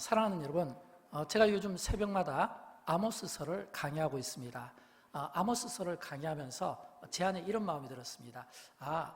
사랑하는 여러분, 제가 요즘 새벽마다 아모스서를 강의하고 있습니다. 아모스서를 강의하면서 제 안에 이런 마음이 들었습니다.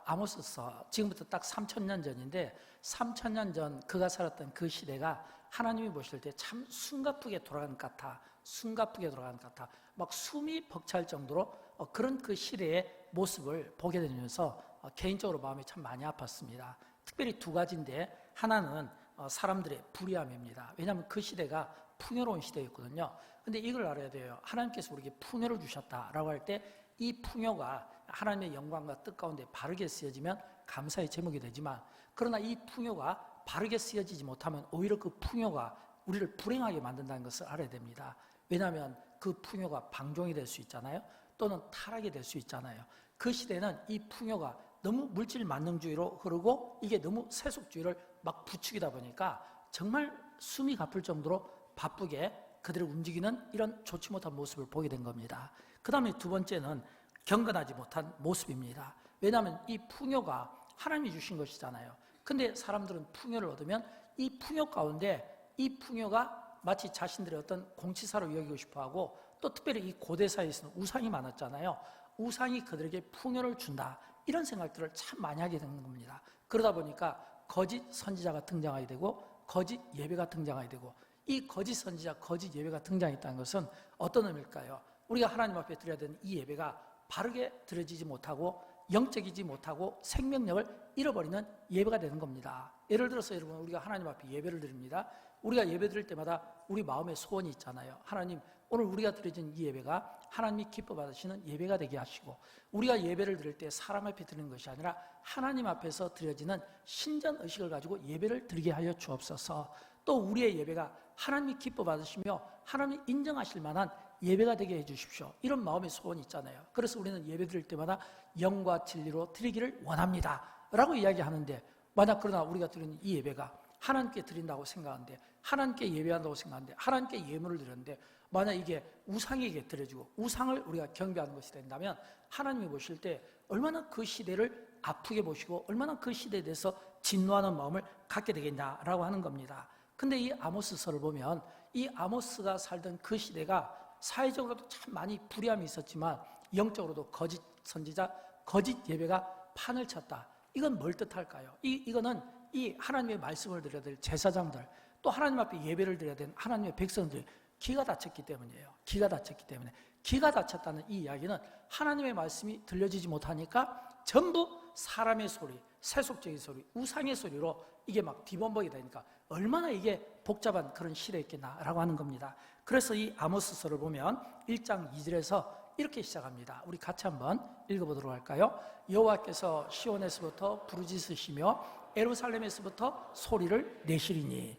아모스서, 지금부터 딱 3,000년 전인데 3,000년 전 그가 살았던 그 시대가 하나님이 보실 때 참 숨가쁘게 돌아가는 것 같아. 숨가쁘게 돌아가는 것 같아. 막 숨이 벅찰 정도로 그런 그 시대의 모습을 보게 되면서 개인적으로 마음이 참 많이 아팠습니다. 특별히 두 가지인데, 하나는 사람들의 불의함입니다. 왜냐하면 그 시대가 풍요로운 시대였거든요. 근데 이걸 알아야 돼요. 하나님께서 우리에게 풍요를 주셨다라고 할 때 이 풍요가 하나님의 영광과 뜻 가운데 바르게 쓰여지면 감사의 제목이 되지만, 그러나 이 풍요가 바르게 쓰여지지 못하면 오히려 그 풍요가 우리를 불행하게 만든다는 것을 알아야 됩니다. 왜냐하면 그 풍요가 방종이 될 수 있잖아요. 또는 타락이 될 수 있잖아요. 그 시대는 이 풍요가 너무 물질 만능주의로 흐르고 이게 너무 세속주의를 막 부추기다 보니까 정말 숨이 가쁠 정도로 바쁘게 그들을 움직이는 이런 좋지 못한 모습을 보게 된 겁니다. 그 다음에 두 번째는 경건하지 못한 모습입니다. 왜냐하면 이 풍요가 하나님이 주신 것이잖아요. 근데 사람들은 풍요를 얻으면 이 풍요 가운데 이 풍요가 마치 자신들의 어떤 공치사로 여기고 싶어하고, 또 특별히 이 고대 사회에서는 우상이 많았잖아요. 우상이 그들에게 풍요를 준다, 이런 생각들을 참 많이 하게 되는 겁니다. 그러다 보니까 거짓 선지자가 등장하게 되고 거짓 예배가 등장하게 되고, 이 거짓 선지자, 거짓 예배가 등장했다는 것은 어떤 의미일까요? 우리가 하나님 앞에 드려야 되는 이 예배가 바르게 드려지지 못하고 영적이지 못하고 생명력을 잃어버리는 예배가 되는 겁니다. 예를 들어서 여러분, 우리가 하나님 앞에 예배를 드립니다. 우리가 예배 드릴 때마다 우리 마음에 소원이 있잖아요. 하나님, 오늘 우리가 드려진 이 예배가 하나님이 기뻐 받으시는 예배가 되게 하시고, 우리가 예배를 드릴 때 사람 앞에 드리는 것이 아니라 하나님 앞에서 드려지는 신전의식을 가지고 예배를 드리게 하여 주옵소서. 또 우리의 예배가 하나님이 기뻐 받으시며 하나님이 인정하실 만한 예배가 되게 해 주십시오. 이런 마음의 소원이 있잖아요. 그래서 우리는 예배 드릴 때마다 영과 진리로 드리기를 원합니다 라고 이야기하는데, 만약 그러나 우리가 드리는 이 예배가 하나님께 드린다고 생각하는데, 하나님께 예배한다고 생각하는데, 하나님께 예물을 드렸는데, 만약 이게 우상에게 드려지고 우상을 우리가 경배하는 것이 된다면 하나님이 보실 때 얼마나 그 시대를 아프게 보시고 얼마나 그 시대에 대해서 진노하는 마음을 갖게 되겠냐라고 하는 겁니다. 근데 이 아모스서를 보면 이 아모스가 살던 그 시대가 사회적으로도 참 많이 불의함이 있었지만 영적으로도 거짓 선지자, 거짓 예배가 판을 쳤다. 이건 뭘 뜻할까요? 이거는 이 하나님의 말씀을 드려야 될 제사장들, 또 하나님 앞에 예배를 드려야 되는 하나님의 백성들, 기가 닫혔기 때문이에요. 기가 닫혔기 때문에. 기가 닫혔다는 이 이야기는 하나님의 말씀이 들려지지 못하니까 전부 사람의 소리, 세속적인 소리, 우상의 소리로 이게 막 뒤범벅이 되니까 얼마나 이게 복잡한 그런 시대였겠나라고 하는 겁니다. 그래서 이 아모스서를 보면 1장 2절에서 이렇게 시작합니다. 우리 같이 한번 읽어보도록 할까요? 여호와께서 시온에서부터 부르짖으시며 예루살렘에서부터 소리를 내시리니.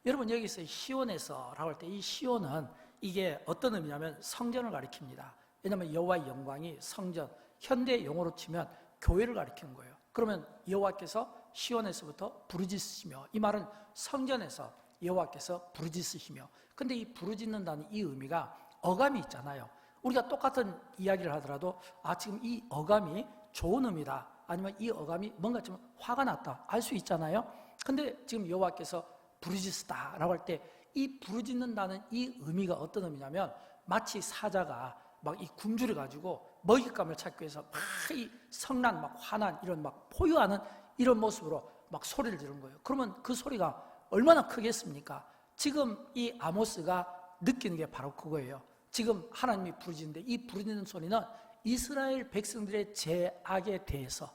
여러분, 여기서 시온에서라고 할 때 이 시온은 이게 어떤 의미냐면 성전을 가리킵니다. 왜냐하면 여호와의 영광이 성전, 현대 용어로 치면 교회를 가리키는 거예요. 그러면 여호와께서 시온에서부터 부르짖으시며, 이 말은 성전에서 여호와께서 부르짖으시며. 근데 이 부르짖는다는 이 의미가 어감이 있잖아요. 우리가 똑같은 이야기를 하더라도 지금 이 어감이 좋은 의미다, 아니면 이 어감이 뭔가 좀 화가 났다 알 수 있잖아요. 근데 지금 여호와께서 부르짖으시다라고 할 때 이 부르짖는다는 이 의미가 어떤 의미냐면, 마치 사자가 막 이 굶주려 가지고 먹잇감을 찾기 위해서 막 이 성난, 막 화난, 이런 막 포효하는 이런 모습으로 막 소리를 지르는 거예요. 그러면 그 소리가 얼마나 크겠습니까? 지금 이 아모스가 느끼는 게 바로 그거예요. 지금 하나님이 부르짖는데 이 부르짖는 소리는 이스라엘 백성들의 죄악에 대해서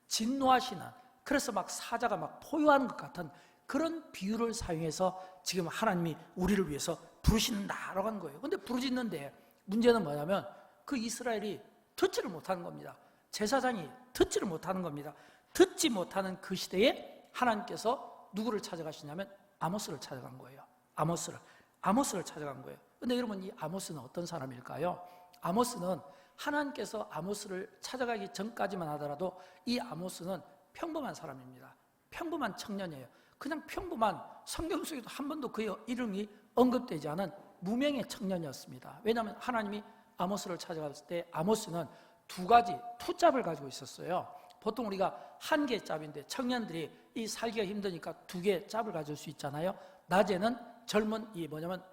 진노하시는, 그래서 막 사자가 막 포효하는 것 같은 그런 비유를 사용해서 지금 하나님이 우리를 위해서 부르신다라고 하는 거예요. 근데 부르짖는데 문제는 뭐냐면 그 이스라엘이 듣지를 못하는 겁니다. 제사장이 듣지를 못하는 겁니다. 듣지 못하는 그 시대에 하나님께서 누구를 찾아가시냐면 아모스를 찾아간 거예요. 아모스를 찾아간 거예요. 근데 여러분, 이 아모스는 어떤 사람일까요? 아모스는 하나님께서 아모스를 찾아가기 전까지만 하더라도 이 아모스는 평범한 사람입니다. 평범한 청년이에요. 그냥 평범한, 성경 속에도 한 번도 그의 이름이 언급되지 않은 무명의 청년이었습니다. 왜냐하면 하나님이 아모스를 찾아갔을 때 아모스는 두 가지 투잡을 가지고 있었어요. 보통 우리가 한 개의 짭인데 청년들이 이 살기가 힘드니까 두 개의 짭을 가질 수 있잖아요. 낮에는 젊은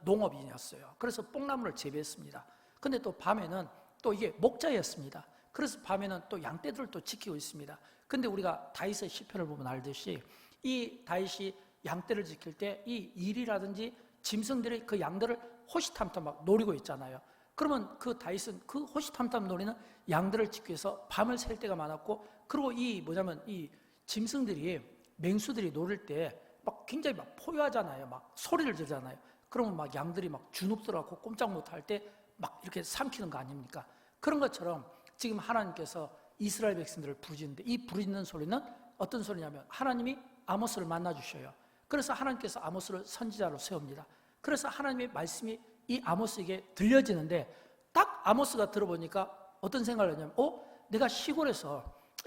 농업인이었어요. 그래서 뽕나무를 재배했습니다. 근데 또 밤에는 또 이게 목자였습니다. 그래서 밤에는 또 양떼들을 또 지키고 있습니다. 근데 우리가 다윗의 시편을 보면 알듯이 이 다윗이 양떼를 지킬 때 이 일이라든지 짐승들이 그 양들을 호시탐탐 막 노리고 있잖아요. 그러면 그 다윗은 그 호시탐탐 노리는 양들을 지키기 위해서 밤을 샐 때가 많았고, 그리고 이 짐승들이, 맹수들이 노릴 때 막 굉장히 막 포효하잖아요. 막 소리를 지르잖아요. 그러면 막 양들이 막 주눅들어갖고 꼼짝 못할 때 막 이렇게 삼키는 거 아닙니까? 그런 것처럼 지금 하나님께서 이스라엘 백성들을 부르짖는데, 이 부르짖는 소리는 어떤 소리냐면 하나님이 아모스를 만나주셔요. 그래서 하나님께서 아모스를 선지자로 세웁니다. 그래서 하나님의 말씀이 이 아모스에게 들려지는데, 딱 아모스가 들어보니까 어떤 생각을 하냐면, 내가 시골에서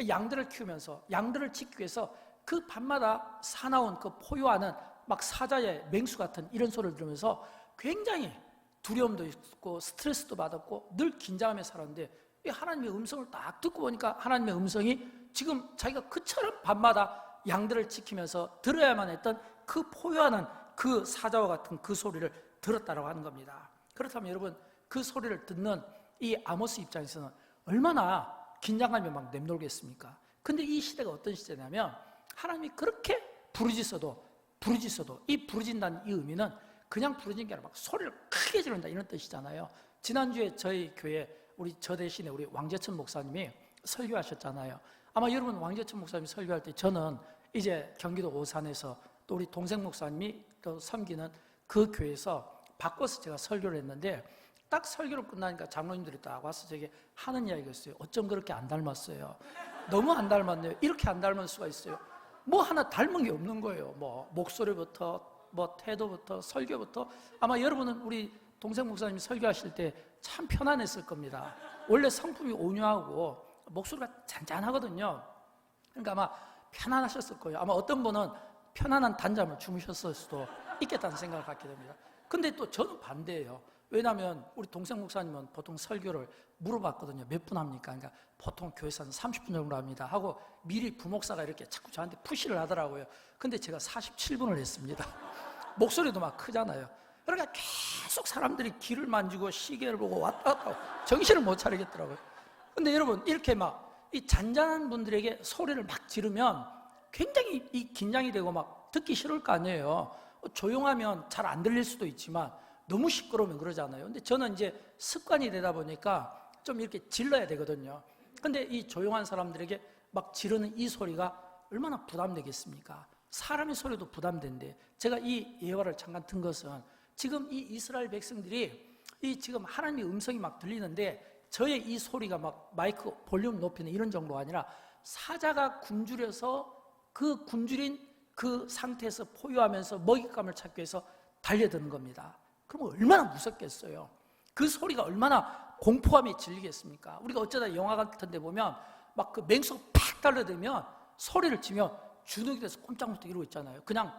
양들을 키우면서 양들을 지키기 위해서 그 밤마다 사나운 그 포효하는 막 사자의 맹수 같은 이런 소리를 들으면서 굉장히 두려움도 있고 스트레스도 받았고 늘 긴장하며 살았는데, 이 하나님의 음성을 딱 듣고 보니까 하나님의 음성이 지금 자기가 그처럼 밤마다 양들을 지키면서 들어야만 했던 그 포효하는 그 사자와 같은 그 소리를 들었다라고 하는 겁니다. 그렇다면 여러분, 그 소리를 듣는 이 아모스 입장에서는 얼마나 긴장감이 막 맴돌겠습니까? 근데 이 시대가 어떤 시대냐면, 하나님이 그렇게 부르짖어도 이 부르짖는다는 이 의미는 그냥 부르짖는 게 아니라 막 소리를 크게 지른다 이런 뜻이잖아요. 지난주에 저희 교회 저 대신에 우리 왕재천 목사님이 설교하셨잖아요. 아마 여러분 왕재천 목사님이 설교할 때 저는 이제 경기도 오산에서 또 우리 동생 목사님이 또 섬기는 그 교회에서 바꿔서 제가 설교를 했는데, 딱 설교를 끝나니까 장로님들이 딱 와서 제게 하는 이야기가 있어요. 어쩜 그렇게 안 닮았어요? 너무 안 닮았네요. 이렇게 안 닮을 수가 있어요? 뭐 하나 닮은 게 없는 거예요. 뭐 목소리부터 뭐 태도부터 설교부터. 아마 여러분은 우리 동생 목사님이 설교하실 때 참 편안했을 겁니다. 원래 성품이 온유하고 목소리가 잔잔하거든요. 그러니까 아마 편안하셨을 거예요. 아마 어떤 분은 편안한 단잠을 주무셨을 수도 있겠다는 생각을 갖게 됩니다. 근데 또 저는 반대예요. 왜냐하면 우리 동생 목사님은 보통 설교를 물어봤거든요. 몇 분 합니까? 그러니까 보통 교회에서는 30분 정도 합니다 하고 미리 부목사가 이렇게 자꾸 저한테 푸시를 하더라고요. 근데 제가 47분을 했습니다. 목소리도 막 크잖아요. 그러니까 계속 사람들이 귀를 만지고 시계를 보고 왔다 갔다 하고 정신을 못 차리겠더라고요. 근데 여러분, 이렇게 막 이 잔잔한 분들에게 소리를 막 지르면 굉장히 이 긴장이 되고 막 듣기 싫을 거 아니에요. 조용하면 잘 안 들릴 수도 있지만 너무 시끄러우면 그러잖아요. 근데 저는 이제 습관이 되다 보니까 좀 이렇게 질러야 되거든요. 근데 이 조용한 사람들에게 막 지르는 이 소리가 얼마나 부담되겠습니까? 사람의 소리도 부담된데, 제가 이 예화를 잠깐 든 것은 지금 이 이스라엘 백성들이 이 지금 하나님의 음성이 막 들리는데, 저의 이 소리가 막 마이크 볼륨 높이는 이런 정도가 아니라 사자가 굶주려서 그 굶주린 그 상태에서 포효하면서 먹잇감을 찾기 위해서 달려드는 겁니다. 그럼 얼마나 무섭겠어요? 그 소리가 얼마나 공포감이 질리겠습니까? 우리가 어쩌다 영화 같은 데 보면 막 그 맹수가 팍 달려들면 소리를 치면 주눅이 돼서 꼼짝 못하고 이러고 있잖아요. 그냥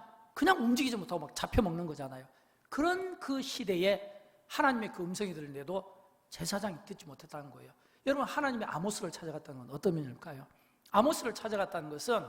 움직이지 못하고 막 잡혀먹는 거잖아요. 그런 그 시대에 하나님의 그 음성이 들리는데도 제사장이 듣지 못했다는 거예요. 여러분, 하나님의 아모스를 찾아갔다는 건 어떤 의미일까요? 아모스를 찾아갔다는 것은,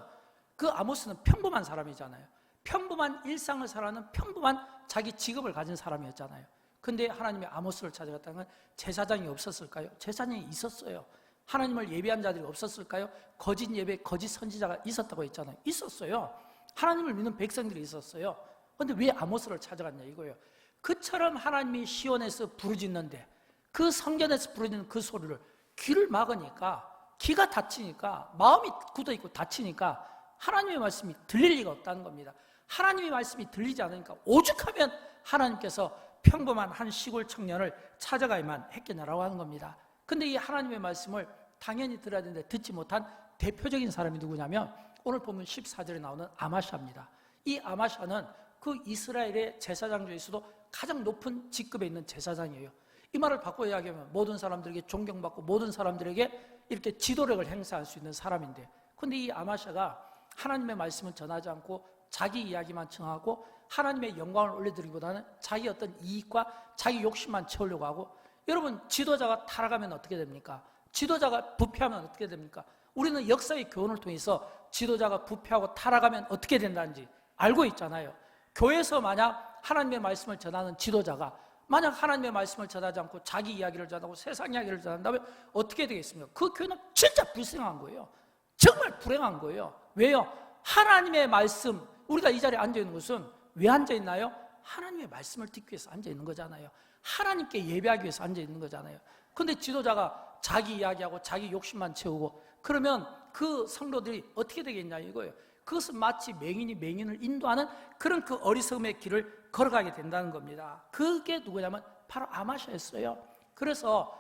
그 아모스는 평범한 사람이잖아요. 평범한 일상을 살아가는 평범한 자기 직업을 가진 사람이었잖아요. 근데 하나님의 아모스를 찾아갔다는 건 제사장이 없었을까요? 제사장이 있었어요. 하나님을 예배한 자들이 없었을까요? 거짓 예배, 거짓 선지자가 있었다고 했잖아요. 있었어요. 하나님을 믿는 백성들이 있었어요. 근데 왜 아모스를 찾아갔냐 이거예요. 그처럼 하나님이 시온에서 부르짖는데, 그 성전에서 부르짖는 그 소리를 귀를 막으니까, 귀가 닫히니까, 마음이 굳어있고 닫히니까 하나님의 말씀이 들릴 리가 없다는 겁니다. 하나님의 말씀이 들리지 않으니까 오죽하면 하나님께서 평범한 한 시골 청년을 찾아가야만 했겠냐라고 하는 겁니다. 근데 이 하나님의 말씀을 당연히 들어야 되는데 듣지 못한 대표적인 사람이 누구냐면, 오늘 보면 14절에 나오는 아마샤입니다. 이 아마샤는 그 이스라엘의 제사장 중에서도 가장 높은 직급에 있는 제사장이에요. 이 말을 바꿔 이야기하면 모든 사람들에게 존경받고 모든 사람들에게 이렇게 지도력을 행사할 수 있는 사람인데, 근데 이 아마샤가 하나님의 말씀을 전하지 않고 자기 이야기만 청하고 하나님의 영광을 올려드리기보다는 자기 어떤 이익과 자기 욕심만 채우려고 하고, 여러분, 지도자가 타락하면 어떻게 됩니까? 지도자가 부패하면 어떻게 됩니까? 우리는 역사의 교훈을 통해서 지도자가 부패하고 타락하면 어떻게 된다는지 알고 있잖아요. 교회에서 만약 하나님의 말씀을 전하는 지도자가 만약 하나님의 말씀을 전하지 않고 자기 이야기를 전하고 세상 이야기를 전한다면 어떻게 되겠습니까? 그 교회는 진짜 불쌍한 거예요. 정말 불행한 거예요. 왜요? 하나님의 말씀, 우리가 이 자리에 앉아있는 것은 왜 앉아있나요? 하나님의 말씀을 듣기 위해서 앉아있는 거잖아요. 하나님께 예배하기 위해서 앉아있는 거잖아요. 근데 지도자가 자기 이야기하고 자기 욕심만 채우고 그러면 그 성도들이 어떻게 되겠냐 이거예요. 그것은 마치 맹인이 맹인을 인도하는 그런 그 어리석음의 길을 걸어가게 된다는 겁니다. 그게 누구냐면 바로 아마샤였어요. 그래서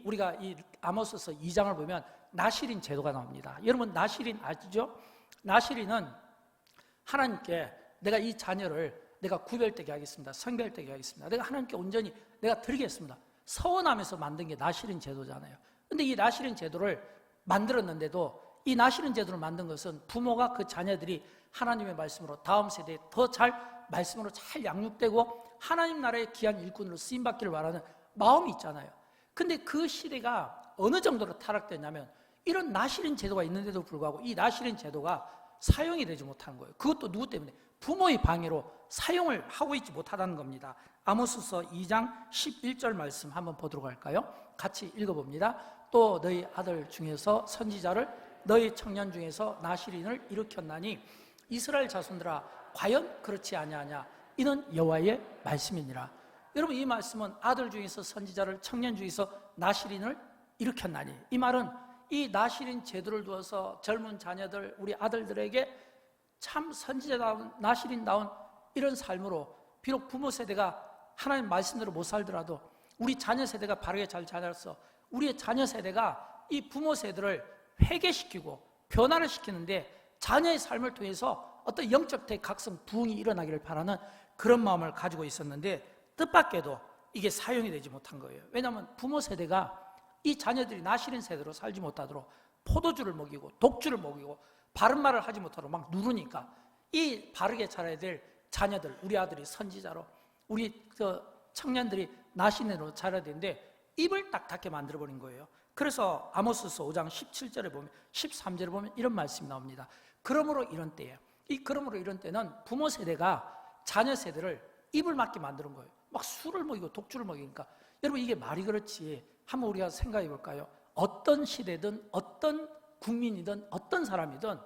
우리가 이 아모스서 2장을 보면 나실인 제도가 나옵니다. 여러분 나실인 아시죠? 나실인은 하나님께 내가 이 자녀를 내가 구별되게 하겠습니다. 성별되게 하겠습니다. 내가 하나님께 온전히 내가 드리겠습니다. 서원하면서 만든 게 나실인 제도잖아요. 근데 이 나실인 제도를 만들었는데도 이 나실인 제도를 만든 것은 부모가 그 자녀들이 하나님의 말씀으로 다음 세대에 더 잘 말씀으로 잘 양육되고 하나님 나라의 귀한 일꾼으로 쓰임받기를 바라는 마음이 있잖아요. 근데 그 시대가 어느 정도로 타락됐냐면 이런 나실인 제도가 있는데도 불구하고 이 나실인 제도가 사용이 되지 못하는 거예요. 그것도 누구 때문에? 부모의 방해로 사용을 하고 있지 못하다는 겁니다. 아모스서 2장 11절 말씀 한번 보도록 할까요? 같이 읽어봅니다. 또 너희 아들 중에서 선지자를 너희 청년 중에서 나실인을 일으켰나니 이스라엘 자손들아 과연 그렇지 아니하냐 이는 여호와의 말씀이니라. 여러분 이 말씀은 아들 중에서 선지자를 청년 중에서 나실인을 일으켰나니 이 말은 이 나실인 제도를 두어서 젊은 자녀들 우리 아들들에게 참 선지자다운 나실인다운 이런 삶으로 비록 부모 세대가 하나님 말씀대로 못 살더라도 우리 자녀 세대가 바르게 잘 자라서 우리의 자녀 세대가 이 부모 세대를 회개시키고 변화를 시키는데 자녀의 삶을 통해서 어떤 영적 대각성 부흥이 일어나기를 바라는 그런 마음을 가지고 있었는데 뜻밖에도 이게 사용이 되지 못한 거예요. 왜냐하면 부모 세대가 이 자녀들이 나실인 세대로 살지 못하도록 포도주를 먹이고 독주를 먹이고 바른 말을 하지 못하도록 막 누르니까 이 바르게 자라야 될 자녀들 우리 아들이 선지자로 우리 청년들이 나실인으로 자라야 되는데 입을 딱 닫게 만들어버린 거예요. 그래서 아모스서 5장 17절에 보면 13절에 보면 이런 말씀이 나옵니다. 그러므로 이런 때예요. 그러므로 이런 때는 부모 세대가 자녀 세대를 입을 막게 만드는 거예요. 막 술을 먹이고 독주를 먹이니까 여러분 이게 말이 그렇지 한번 우리가 생각해 볼까요? 어떤 시대든 어떤 국민이든 어떤 사람이든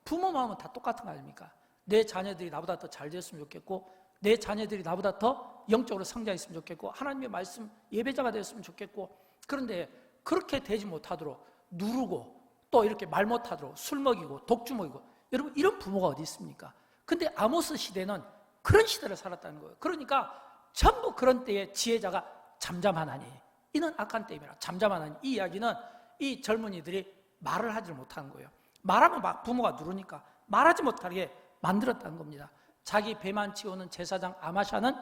부모 마음은 다 똑같은 거 아닙니까? 내 자녀들이 나보다 더 잘 됐으면 좋겠고 내 자녀들이 나보다 더 영적으로 성장했으면 좋겠고 하나님의 말씀 예배자가 되었으면 좋겠고 그런데 그렇게 되지 못하도록 누르고 또 이렇게 말 못하도록 술 먹이고 독주 먹이고 여러분 이런 부모가 어디 있습니까? 근데 아모스 시대는 그런 시대를 살았다는 거예요. 그러니까 전부 그런 때에 지혜자가 잠잠하나니 이는 악한 때임이라. 잠잠하나니 이 이야기는 이 젊은이들이 말을 하지 못하는 거예요. 말하면 막 부모가 누르니까 말하지 못하게 만들었다는 겁니다. 자기 배만 치우는 제사장 아마샤는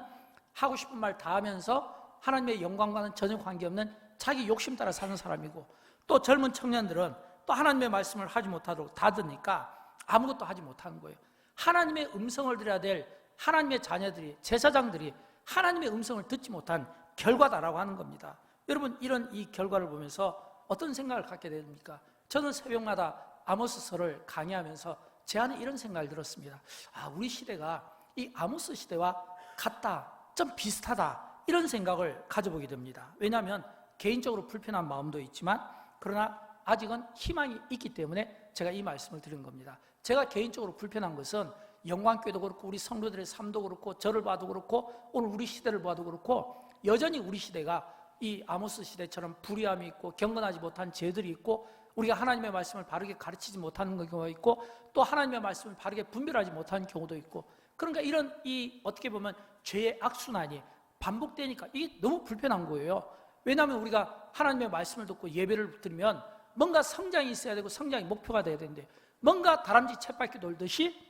하고 싶은 말 다 하면서 하나님의 영광과는 전혀 관계없는 자기 욕심 따라 사는 사람이고 또 젊은 청년들은 또 하나님의 말씀을 하지 못하도록 닫으니까 아무것도 하지 못하는 거예요. 하나님의 음성을 들어야 될 하나님의 자녀들이 제사장들이 하나님의 음성을 듣지 못한 결과다라고 하는 겁니다. 여러분 이런 이 결과를 보면서 어떤 생각을 갖게 됩니까? 저는 새벽마다 아모스서를 강의하면서 제 안에 이런 생각을 들었습니다. 우리 시대가 이 아모스 시대와 같다, 좀 비슷하다 이런 생각을 가져보게 됩니다. 왜냐하면 개인적으로 불편한 마음도 있지만 그러나 아직은 희망이 있기 때문에 제가 이 말씀을 드린 겁니다. 제가 개인적으로 불편한 것은 영광교회도 그렇고 우리 성도들의 삶도 그렇고 저를 봐도 그렇고 오늘 우리 시대를 봐도 그렇고 여전히 우리 시대가 이 아모스 시대처럼 불의함이 있고 경건하지 못한 죄들이 있고 우리가 하나님의 말씀을 바르게 가르치지 못하는 경우가 있고 또 하나님의 말씀을 바르게 분별하지 못하는 경우도 있고 그러니까 이런 어떻게 보면 죄의 악순환이 반복되니까 이게 너무 불편한 거예요. 왜냐하면 우리가 하나님의 말씀을 듣고 예배를 드리면 뭔가 성장이 있어야 되고 성장이 목표가 돼야 되는데 뭔가 다람쥐 쳇바퀴 돌듯이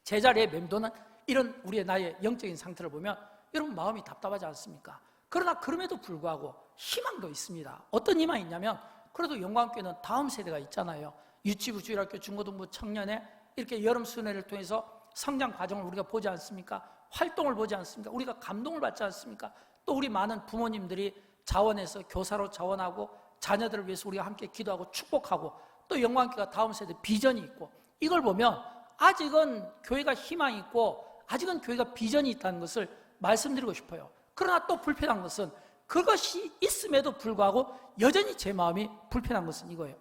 제자리에 맴도는 이런 우리의 나의 영적인 상태를 보면 여러분 마음이 답답하지 않습니까? 그러나 그럼에도 불구하고 희망도 있습니다. 어떤 희망이 있냐면 그래도 영광교회는 다음 세대가 있잖아요. 유치부, 주일학교, 중고등부, 청년회 이렇게 여름 수련회를 통해서 성장 과정을 우리가 보지 않습니까? 활동을 보지 않습니까? 우리가 감동을 받지 않습니까? 또 우리 많은 부모님들이 자원해서 교사로 자원하고 자녀들을 위해서 우리가 함께 기도하고 축복하고 또 영광교회가 다음 세대 비전이 있고 이걸 보면 아직은 교회가 희망이 있고 아직은 교회가 비전이 있다는 것을 말씀드리고 싶어요. 그러나 또 불편한 것은 그것이 있음에도 불구하고 여전히 제 마음이 불편한 것은 이거예요.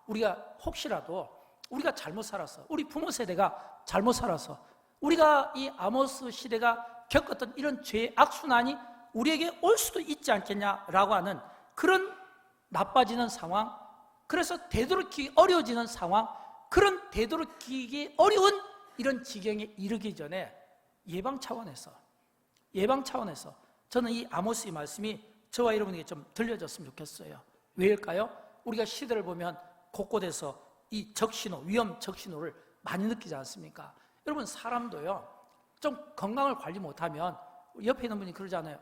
우리가 혹시라도 우리가 잘못 살아서, 우리 부모 세대가 잘못 살아서, 우리가 이 아모스 시대가 겪었던 이런 죄의 악순환이 우리에게 올 수도 있지 않겠냐라고 하는 그런 나빠지는 상황, 그래서 되도록이기 어려워지는 상황, 그런 되도록이기 어려운 이런 지경에 이르기 전에 예방 차원에서 저는 이 아모스의 말씀이 저와 여러분에게 좀 들려졌으면 좋겠어요. 왜일까요? 우리가 시대를 보면 곳곳에서 이 적신호, 위험 적신호를 많이 느끼지 않습니까? 여러분, 사람도요, 좀 건강을 관리 못하면 옆에 있는 분이 그러잖아요.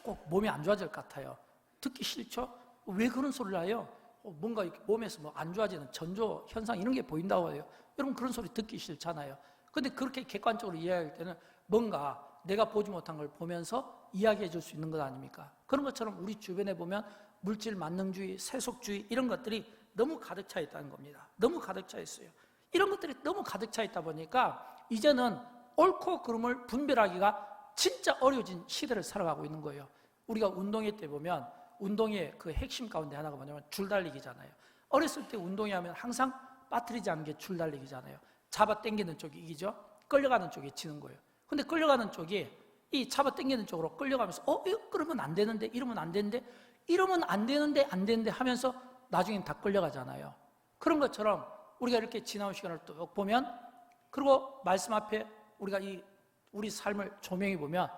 꼭 몸이 안 좋아질 것 같아요. 듣기 싫죠? 왜 그런 소리를 해요? 뭔가 몸에서 뭐 안 좋아지는 전조 현상 이런 게 보인다고 해요. 여러분, 그런 소리 듣기 싫잖아요. 근데 그렇게 객관적으로 이야기할 때는 뭔가 내가 보지 못한 걸 보면서 이야기해 줄 수 있는 것 아닙니까? 그런 것처럼 우리 주변에 보면 물질 만능주의, 세속주의 이런 것들이 너무 가득 차 있다는 겁니다. 너무 가득 차 있어요. 이런 것들이 너무 가득 차 있다 보니까 이제는 옳고 그름을 분별하기가 진짜 어려워진 시대를 살아가고 있는 거예요. 우리가 운동회 때 보면 운동의 그 핵심 가운데 하나가 뭐냐면 줄달리기잖아요. 어렸을 때 운동회 하면 항상 빠뜨리지 않는 게 줄달리기잖아요. 잡아 당기는 쪽이 이기죠. 끌려가는 쪽이 지는 거예요. 근데 끌려가는 쪽이 이 잡아 당기는 쪽으로 끌려가면서 그러면 안 되는데, 이러면 안 되는데, 이러면 안 되는데, 안 되는데 하면서 나중엔 다 끌려가잖아요. 그런 것처럼 우리가 이렇게 지나온 시간을 쭉 보면, 그리고 말씀 앞에 우리가 우리 삶을 조명해 보면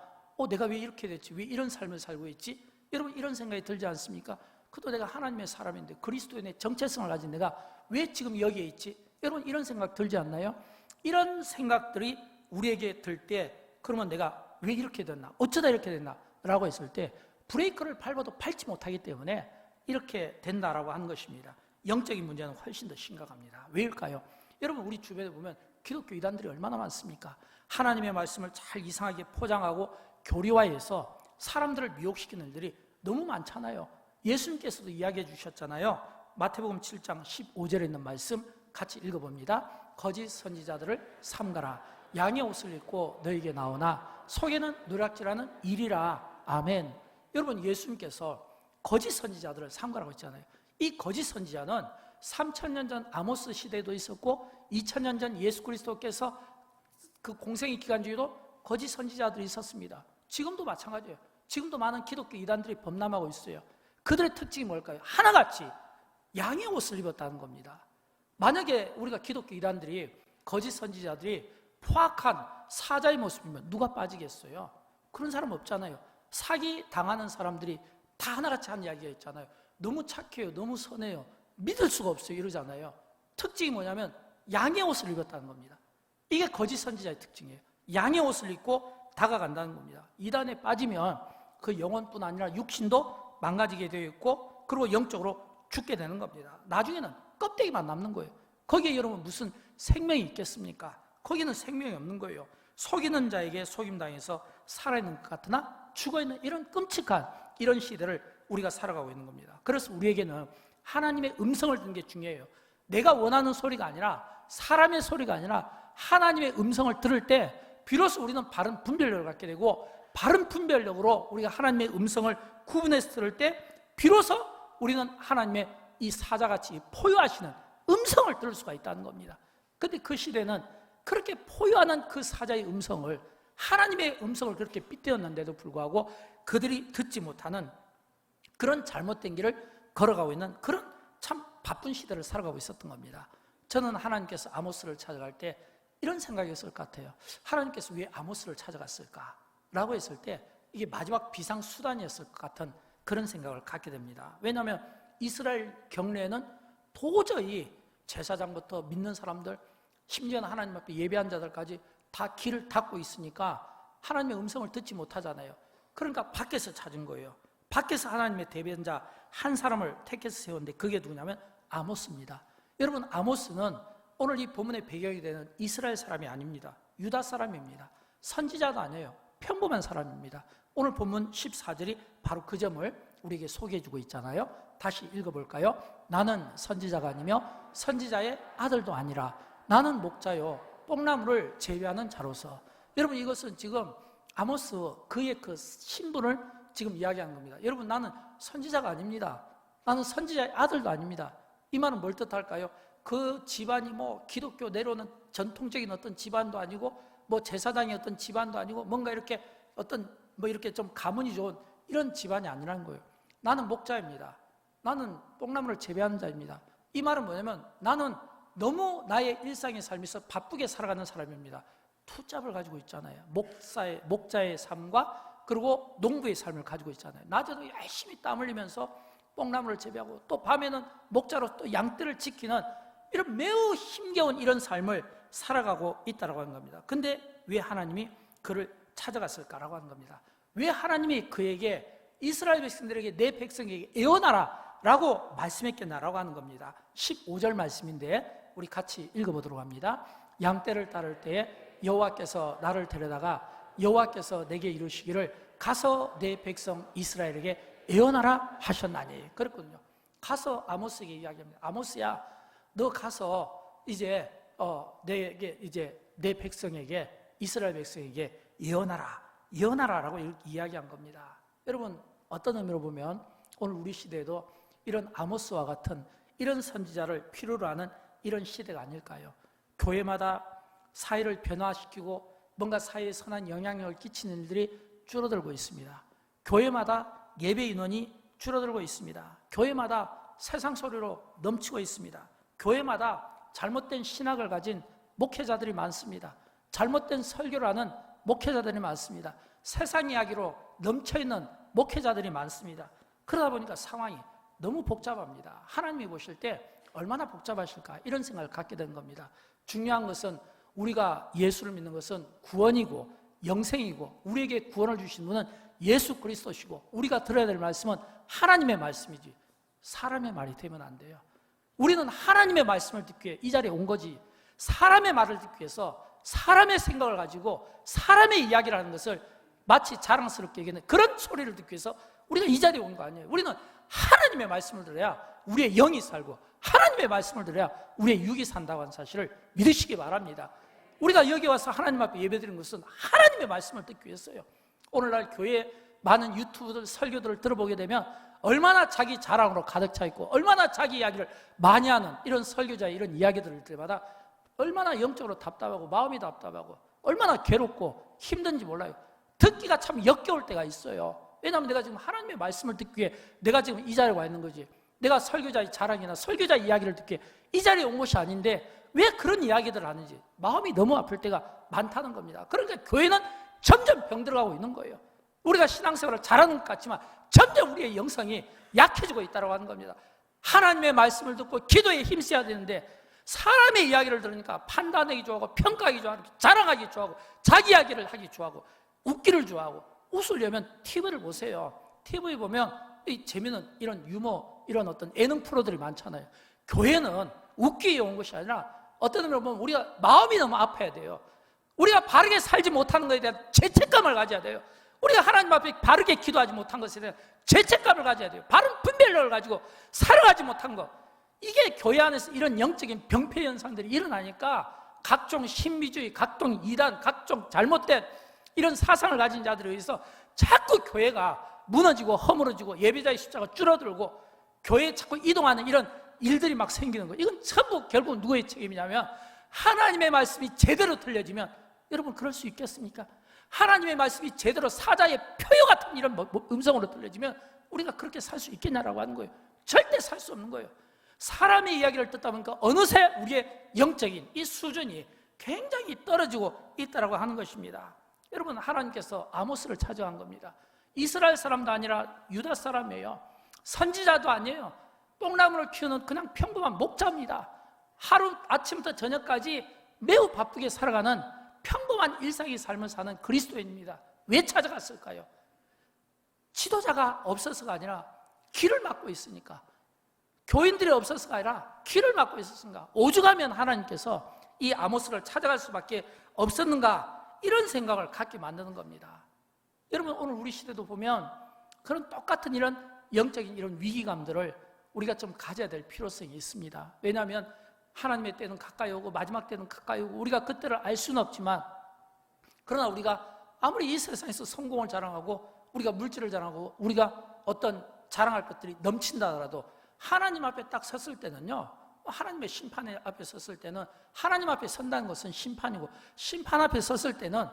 내가 왜 이렇게 됐지? 왜 이런 삶을 살고 있지? 여러분, 이런 생각이 들지 않습니까? 그도 내가 하나님의 사람인데 그리스도인의 정체성을 가진 내가 왜 지금 여기에 있지? 여러분, 이런 생각 들지 않나요? 이런 생각들이 우리에게 들 때, 그러면 내가 왜 이렇게 됐나? 어쩌다 이렇게 됐나? 라고 했을 때 브레이크를 밟아도 밟지 못하기 때문에 이렇게 된다라고 하는 것입니다. 영적인 문제는 훨씬 더 심각합니다. 왜일까요? 여러분, 우리 주변에 보면 기독교 이단들이 얼마나 많습니까? 하나님의 말씀을 잘 이상하게 포장하고 교리화해서 사람들을 미혹시키는 일들이 너무 많잖아요. 예수님께서도 이야기해 주셨잖아요. 마태복음 7장 15절에 있는 말씀 같이 읽어봅니다. 거짓 선지자들을 삼가라. 양의 옷을 입고 너에게 나오나 속에는 누락질하는 일이라. 아멘. 여러분, 예수님께서 거짓 선지자들을 삼가라고 했잖아요. 이 거짓 선지자는 3000년 전 아모스 시대에도 있었고 2000년 전 예수 그리스도께서 그 공생의 기간중에도 거짓 선지자들이 있었습니다. 지금도 마찬가지예요. 지금도 많은 기독교 이단들이 범람하고 있어요. 그들의 특징이 뭘까요? 하나같이 양의 옷을 입었다는 겁니다. 만약에 우리가 기독교 이단들이, 거짓 선지자들이 포악한 사자의 모습이면 누가 빠지겠어요? 그런 사람 없잖아요. 사기 당하는 사람들이 다 하나같이 하는 이야기가 있잖아요. 너무 착해요, 너무 선해요, 믿을 수가 없어요, 이러잖아요. 특징이 뭐냐면 양의 옷을 입었다는 겁니다. 이게 거짓 선지자의 특징이에요. 양의 옷을 입고 다가간다는 겁니다. 이단에 빠지면 그 영혼뿐 아니라 육신도 망가지게 되어 있고, 그리고 영적으로 죽게 되는 겁니다. 나중에는 껍데기만 남는 거예요. 거기에 여러분 무슨 생명이 있겠습니까? 거기는 생명이 없는 거예요. 속이는 자에게 속임당해서 살아있는 것 같으나 죽어있는 이런 끔찍한 이런 시대를 우리가 살아가고 있는 겁니다. 그래서 우리에게는 하나님의 음성을 듣는 게 중요해요. 내가 원하는 소리가 아니라, 사람의 소리가 아니라 하나님의 음성을 들을 때 비로소 우리는 바른 분별력을 갖게 되고, 바른 분별력으로 우리가 하나님의 음성을 구분해서 들을 때 비로소 우리는 하나님의 이 사자같이 포효하시는 음성을 들을 수가 있다는 겁니다. 그런데 그 시대는 그렇게 포효하는 그 사자의 음성을, 하나님의 음성을 그렇게 빗대었는데도 불구하고 그들이 듣지 못하는 그런 잘못된 길을 걸어가고 있는 그런 참 바쁜 시대를 살아가고 있었던 겁니다. 저는 하나님께서 아모스를 찾아갈 때 이런 생각이었을 것 같아요. 하나님께서 왜 아모스를 찾아갔을까? 라고 했을 때 이게 마지막 비상수단이었을 것 같은 그런 생각을 갖게 됩니다. 왜냐하면 이스라엘 경내에는 도저히 제사장부터 믿는 사람들, 심지어는 하나님 앞에 예배한 자들까지 다 길을 닫고 있으니까 하나님의 음성을 듣지 못하잖아요. 그러니까 밖에서 찾은 거예요. 밖에서 하나님의 대변자 한 사람을 택해서 세웠는데 그게 누구냐면 아모스입니다. 여러분, 아모스는 오늘 이 본문의 배경이 되는 이스라엘 사람이 아닙니다. 유다 사람입니다. 선지자도 아니에요. 평범한 사람입니다. 오늘 본문 14절이 바로 그 점을 우리에게 소개해주고 있잖아요. 다시 읽어볼까요? 나는 선지자가 아니며 선지자의 아들도 아니라 나는 목자요 뽕나무를 제외하는 자로서 여러분, 이것은 지금 아모스 그의 그 신분을 지금 이야기하는 겁니다. 여러분, 나는 선지자가 아닙니다. 나는 선지자의 아들도 아닙니다. 이 말은 뭘 뜻할까요? 그 집안이 뭐 기독교 내려오는 전통적인 어떤 집안도 아니고 뭐 제사장의 어떤 집안도 아니고 뭔가 이렇게 어떤 뭐 이렇게 좀 가문이 좋은 이런 집안이 아니라는 거예요. 나는 목자입니다. 나는 뽕나무를 재배하는 자입니다. 이 말은 뭐냐면 나는 너무 나의 일상의 삶에서 바쁘게 살아가는 사람입니다. 투잡을 가지고 있잖아요. 목자의 삶과 그리고 농부의 삶을 가지고 있잖아요. 낮에도 열심히 땀 흘리면서 뽕나무를 재배하고 또 밤에는 목자로 또 양떼를 지키는 이런 매우 힘겨운 이런 삶을 살아가고 있다고 하는 겁니다. 근데 왜 하나님이 그를 찾아갔을까라고 하는 겁니다. 왜 하나님이 그에게 이스라엘 백성들에게 내 백성에게 애원하라 라고 말씀했겠나라고 하는 겁니다. 15절 말씀인데 우리 같이 읽어보도록 합니다. 양떼를 따를 때에 여호와께서 나를 데려다가 여호와께서 내게 이르시기를 가서 내 백성 이스라엘에게 애원하라 하셨나니. 그랬거든요. 가서 아모스에게 이야기합니다. 아모스야, 너 가서 이제 내게 이제 내 백성에게 이스라엘 백성에게 예언하라라고 이야기한 겁니다. 여러분, 어떤 의미로 보면 오늘 우리 시대에도 이런 아모스와 같은 이런 선지자를 필요로 하는 이런 시대가 아닐까요? 교회마다 사회를 변화시키고 뭔가 사회에 선한 영향력을 끼치는 일들이 줄어들고 있습니다. 교회마다 예배 인원이 줄어들고 있습니다. 교회마다 세상 소리로 넘치고 있습니다. 교회마다 잘못된 신학을 가진 목회자들이 많습니다. 잘못된 설교를 하는 목회자들이 많습니다. 세상 이야기로 넘쳐있는 목회자들이 많습니다. 그러다 보니까 상황이 너무 복잡합니다. 하나님이 보실 때 얼마나 복잡하실까 이런 생각을 갖게 된 겁니다. 중요한 것은 우리가 예수를 믿는 것은 구원이고 영생이고 우리에게 구원을 주신 분은 예수 그리스도시고 우리가 들어야 될 말씀은 하나님의 말씀이지 사람의 말이 되면 안 돼요. 우리는 하나님의 말씀을 듣기 위해 이 자리에 온 거지 사람의 말을 듣기 위해서 사람의 생각을 가지고 사람의 이야기를 하는 것을 마치 자랑스럽게 얘기하는 그런 소리를 듣기 위해서 우리가 이 자리에 온 거 아니에요. 우리는 하나님의 말씀을 들어야 우리의 영이 살고 하나님의 말씀을 들어야 우리의 육이 산다고 하는 사실을 믿으시기 바랍니다. 우리가 여기 와서 하나님 앞에 예배드리는 것은 하나님의 말씀을 듣기 위해서요. 오늘날 교회에 많은 유튜브들 설교들을 들어보게 되면 얼마나 자기 자랑으로 가득 차 있고 얼마나 자기 이야기를 많이 하는 이런 설교자의 이런 이야기들을 들을 때마다 얼마나 영적으로 답답하고 마음이 답답하고 얼마나 괴롭고 힘든지 몰라요. 듣기가 참 역겨울 때가 있어요. 왜냐하면 내가 지금 하나님의 말씀을 듣기 위해 내가 지금 이 자리에 와 있는 거지 내가 설교자의 자랑이나 설교자의 이야기를 듣기 위해 이 자리에 온 것이 아닌데 왜 그런 이야기들을 하는지 마음이 너무 아플 때가 많다는 겁니다. 그러니까 교회는 점점 병들어가고 있는 거예요. 우리가 신앙생활을 잘하는 것 같지만 점점 우리의 영성이 약해지고 있다고 하는 겁니다. 하나님의 말씀을 듣고 기도에 힘써야 되는데 사람의 이야기를 들으니까 판단하기 좋아하고 평가하기 좋아하고 자랑하기 좋아하고 자기 이야기를 하기 좋아하고 웃기를 좋아하고 웃으려면 TV를 보세요. TV에 보면 이 재미있는 이런 유머 이런 어떤 예능 프로들이 많잖아요. 교회는 웃기 위해 온 것이 아니라 어떤 의미로 보면 우리가 마음이 너무 아파야 돼요. 우리가 바르게 살지 못하는 것에 대한 죄책감을 가져야 돼요. 우리가 하나님 앞에 바르게 기도하지 못한 것에 대한 죄책감을 가져야 돼요. 바른 분별력을 가지고 살아가지 못한 것. 이게 교회 안에서 이런 영적인 병폐 현상들이 일어나니까 각종 신비주의, 각종 이단, 각종 잘못된 이런 사상을 가진 자들에 의해서 자꾸 교회가 무너지고 허물어지고 예배자의 숫자가 줄어들고 교회에 자꾸 이동하는 이런 일들이 막 생기는 거예요. 이건 전부 결국 누구의 책임이냐면 하나님의 말씀이 제대로 들려지면 여러분 그럴 수 있겠습니까? 하나님의 말씀이 제대로 사자의 표요 같은 이런 음성으로 들려지면 우리가 그렇게 살 수 있겠냐라고 하는 거예요. 절대 살 수 없는 거예요. 사람의 이야기를 듣다 보니까 어느새 우리의 영적인 이 수준이 굉장히 떨어지고 있다고 하는 것입니다. 여러분 하나님께서 아모스를 찾아간 겁니다. 이스라엘 사람도 아니라 유다 사람이에요. 선지자도 아니에요. 뽕나무를 키우는 그냥 평범한 목자입니다. 하루 아침부터 저녁까지 매우 바쁘게 살아가는 평범한 일상의 삶을 사는 그리스도인입니다. 왜 찾아갔을까요? 지도자가 없어서가 아니라 길을 막고 있으니까 교인들이 없어서가 아니라 길을 막고 있었습니다. 오죽하면 하나님께서 이 아모스를 찾아갈 수밖에 없었는가 이런 생각을 갖게 만드는 겁니다. 여러분 오늘 우리 시대도 보면 그런 똑같은 이런 영적인 이런 위기감들을 우리가 좀 가져야 될 필요성이 있습니다. 왜냐하면 하나님의 때는 가까이 오고 마지막 때는 가까이 오고 우리가 그때를 알 수는 없지만 그러나 우리가 아무리 이 세상에서 성공을 자랑하고 우리가 물질을 자랑하고 우리가 어떤 자랑할 것들이 넘친다 하더라도 하나님 앞에 딱 섰을 때는요, 하나님의 심판 앞에 섰을 때는 하나님 앞에 선다는 것은 심판이고, 심판 앞에 섰을 때는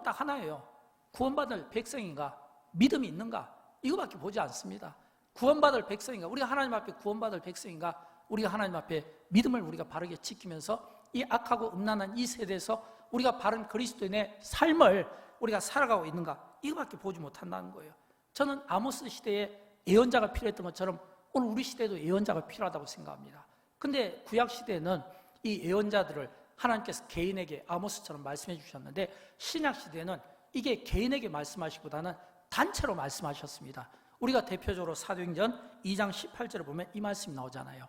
딱 하나예요. 구원받을 백성인가, 믿음이 있는가, 이거밖에 보지 않습니다. 구원받을 백성인가, 우리가 하나님 앞에 구원받을 백성인가, 우리가 하나님 앞에 믿음을 우리가 바르게 지키면서 이 악하고 음란한 이 세대에서 우리가 바른 그리스도인의 삶을 우리가 살아가고 있는가, 이거밖에 보지 못한다는 거예요. 저는 아모스 시대에 예언자가 필요했던 것처럼 오늘 우리 시대에도 예언자가 필요하다고 생각합니다. 근데 구약 시대에는 이 예언자들을 하나님께서 개인에게 아모스처럼 말씀해 주셨는데, 신약 시대에는 이게 개인에게 말씀하시기보다는 단체로 말씀하셨습니다. 우리가 대표적으로 사도행전 2장 18절을 보면 이 말씀이 나오잖아요.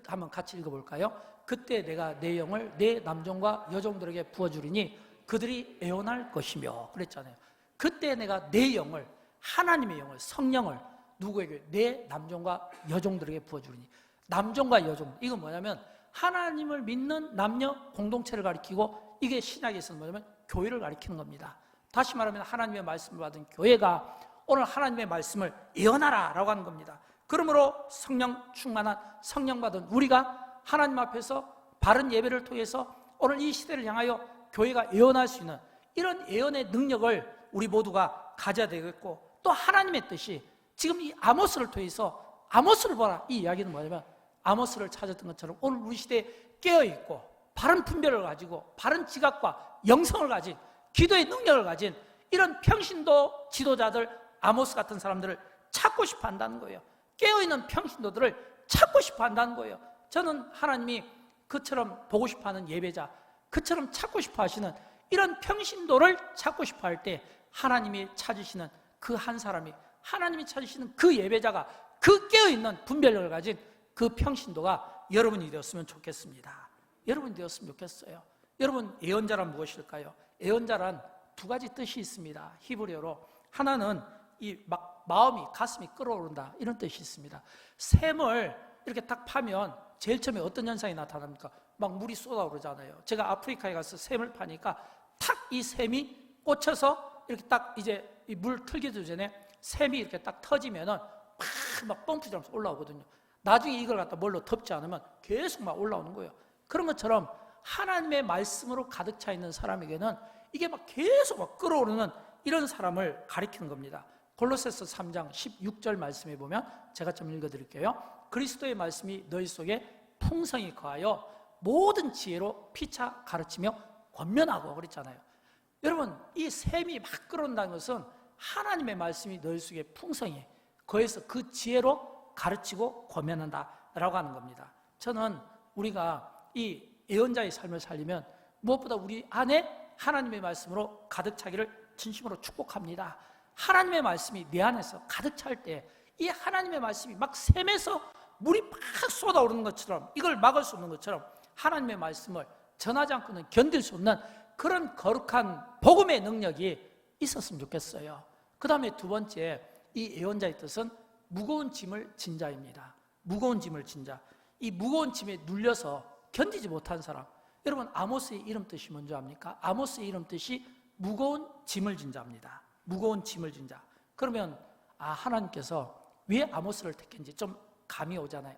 한번 같이 읽어볼까요? 그때 내가 내 영을 내 남종과 여종들에게 부어주리니 그들이 애원할 것이며, 그랬잖아요. 그때 내가 내 영을, 하나님의 영을, 성령을 누구에게? 내 남종과 여종들에게 부어주리니. 남종과 여종, 이건 뭐냐면 하나님을 믿는 남녀 공동체를 가리키고, 이게 신약에서는 뭐냐면 교회를 가리키는 겁니다. 다시 말하면 하나님의 말씀을 받은 교회가 오늘 하나님의 말씀을 예언하라 라고 하는 겁니다. 그러므로 성령 충만한, 성령 받은 우리가 하나님 앞에서 바른 예배를 통해서 오늘 이 시대를 향하여 교회가 예언할 수 있는 이런 예언의 능력을 우리 모두가 가져야 되겠고, 또 하나님의 뜻이 지금 이 아모스를 통해서, 아모스를 보라, 이 이야기는 뭐냐면 아모스를 찾았던 것처럼 오늘 우리 시대에 깨어있고 바른 분별을 가지고 바른 지각과 영성을 가진, 기도의 능력을 가진 이런 평신도 지도자들, 아모스 같은 사람들을 찾고 싶어 한다는 거예요. 깨어있는 평신도들을 찾고 싶어 한다는 거예요. 저는 하나님이 그처럼 보고 싶어 하는 예배자, 그처럼 찾고 싶어 하시는 이런 평신도를 찾고 싶어 할 때 하나님이 찾으시는 그 한 사람이, 하나님이 찾으시는 그 예배자가, 그 깨어있는 분별력을 가진 그 평신도가 여러분이 되었으면 좋겠습니다. 여러분이 되었으면 좋겠어요. 여러분, 예언자란 무엇일까요? 예언자란 두 가지 뜻이 있습니다. 히브리어로 하나는 이 마음이, 가슴이 끓어오른다, 이런 뜻이 있습니다. 샘을 이렇게 딱 파면 제일 처음에 어떤 현상이 나타납니까? 막 물이 쏟아오르잖아요. 제가 아프리카에 가서 샘을 파니까 탁 이 샘이 꽂혀서 이렇게 딱 이제 이 물 틀기도 전에 샘이 이렇게 딱 터지면은 막 펌프처럼 올라오거든요. 나중에 이걸 갖다 뭘로 덮지 않으면 계속 막 올라오는 거예요. 그런 것처럼 하나님의 말씀으로 가득 차 있는 사람에게는 이게 막 계속 막 끓어오르는 이런 사람을 가리키는 겁니다. 골로새서 3장 16절 말씀에 보면 제가 좀 읽어드릴게요. 그리스도의 말씀이 너희 속에 풍성히 거하여 모든 지혜로 피차 가르치며 권면하고, 그랬잖아요. 여러분, 이 샘이 막 끓어온다는 것은 하나님의 말씀이 너희 속에 풍성히 거기서 그 지혜로 가르치고 권면한다라고 하는 겁니다. 저는 우리가 이 예언자의 삶을 살리면 무엇보다 우리 안에 하나님의 말씀으로 가득 차기를 진심으로 축복합니다. 하나님의 말씀이 내 안에서 가득 찰 때 이 하나님의 말씀이 막 샘에서 물이 막 쏟아오르는 것처럼, 이걸 막을 수 없는 것처럼 하나님의 말씀을 전하지 않고는 견딜 수 없는 그런 거룩한 복음의 능력이 있었으면 좋겠어요. 그 다음에 두 번째, 이 예언자의 뜻은 무거운 짐을 진 자입니다. 무거운 짐을 진 자. 이 무거운 짐에 눌려서 견디지 못한 사람. 여러분, 아모스의 이름 뜻이 뭔지 압니까? 아모스의 이름 뜻이 무거운 짐을 진 자입니다. 무거운 짐을 진 자. 그러면 하나님께서 왜 아모스를 택했는지 좀 감이 오잖아요.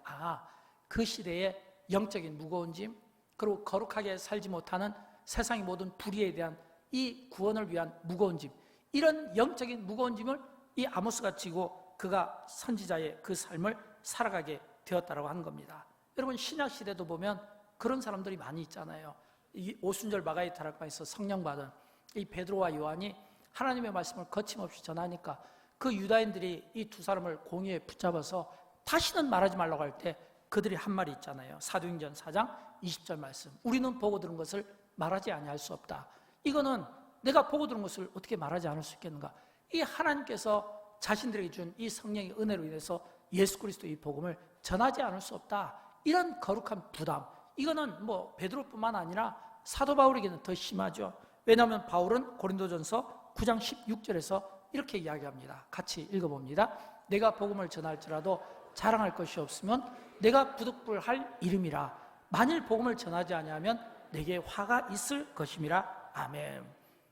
그 시대의 영적인 무거운 짐, 그리고 거룩하게 살지 못하는 세상의 모든 불의에 대한 이 구원을 위한 무거운 짐, 이런 영적인 무거운 짐을 이 아모스가 지고 그가 선지자의 그 삶을 살아가게 되었다라고 하는 겁니다. 여러분, 신약 시대도 보면 그런 사람들이 많이 있잖아요. 이 오순절 마가의 다락방에서 성령 받은 이 베드로와 요한이 하나님의 말씀을 거침없이 전하니까 그 유다인들이 이 두 사람을 공의에 붙잡아서 다시는 말하지 말라고 할 때 그들이 한 말이 있잖아요. 사도행전 4장 20절 말씀. 우리는 보고 들은 것을 말하지 아니할 수 없다. 이거는 내가 보고 들은 것을 어떻게 말하지 않을 수 있겠는가? 이 하나님께서 자신들에게 준 이 성령의 은혜로 인해서 예수 그리스도의 이 복음을 전하지 않을 수 없다. 이런 거룩한 부담. 이거는 뭐 베드로뿐만 아니라 사도 바울에게는 더 심하죠. 왜냐하면 바울은 고린도전서 9장 16절에서 이렇게 이야기합니다. 같이 읽어봅니다. 내가 복음을 전할지라도 자랑할 것이 없으면 내가 부득불할 이름이라. 만일 복음을 전하지 아니하면 내게 화가 있을 것임이라. 아멘.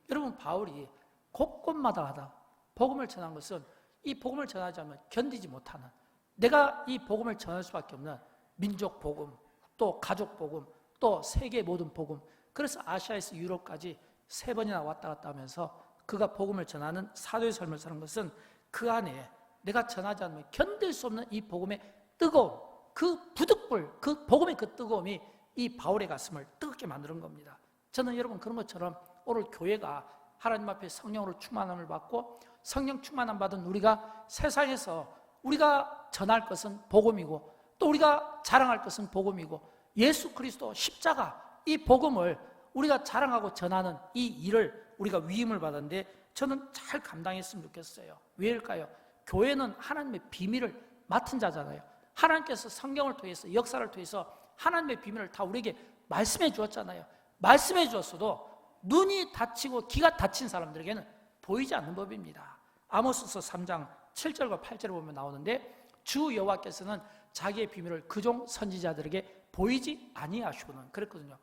여러분, 바울이 곳곳마다 가다 복음을 전한 것은 이 복음을 전하지 않으면 견디지 못하는, 내가 이 복음을 전할 수밖에 없는 민족 복음, 또 가족 복음, 또 세계 모든 복음. 그래서 아시아에서 유럽까지 3번이나 왔다 갔다 하면서 그가 복음을 전하는 사도의 삶을 사는 것은 그 안에 내가 전하지 않으면 견딜 수 없는 이 복음의 뜨거움, 그 부득불, 그 복음의 그 뜨거움이 이 바울의 가슴을 뜨겁게 만드는 겁니다. 저는 여러분 그런 것처럼 오늘 교회가 하나님 앞에 성령으로 충만함을 받고 성령 충만함 받은 우리가 세상에서 우리가 전할 것은 복음이고 또 우리가 자랑할 것은 복음이고 예수 그리스도 십자가 이 복음을 우리가 자랑하고 전하는 이 일을 우리가 위임을 받았는데 저는 잘 감당했으면 좋겠어요. 왜일까요? 교회는 하나님의 비밀을 맡은 자잖아요. 하나님께서 성경을 통해서 역사를 통해서 하나님의 비밀을 다 우리에게 말씀해 주었잖아요. 말씀해 주었어도 눈이 닫히고 귀가 닫힌 사람들에게는 보이지 않는 법입니다. 아모스서 3장 7절과 8절을 보면 나오는데 주 여호와께서는 자기의 비밀을 그종 선지자들에게 보이지 아니하시고는 그랬거든요.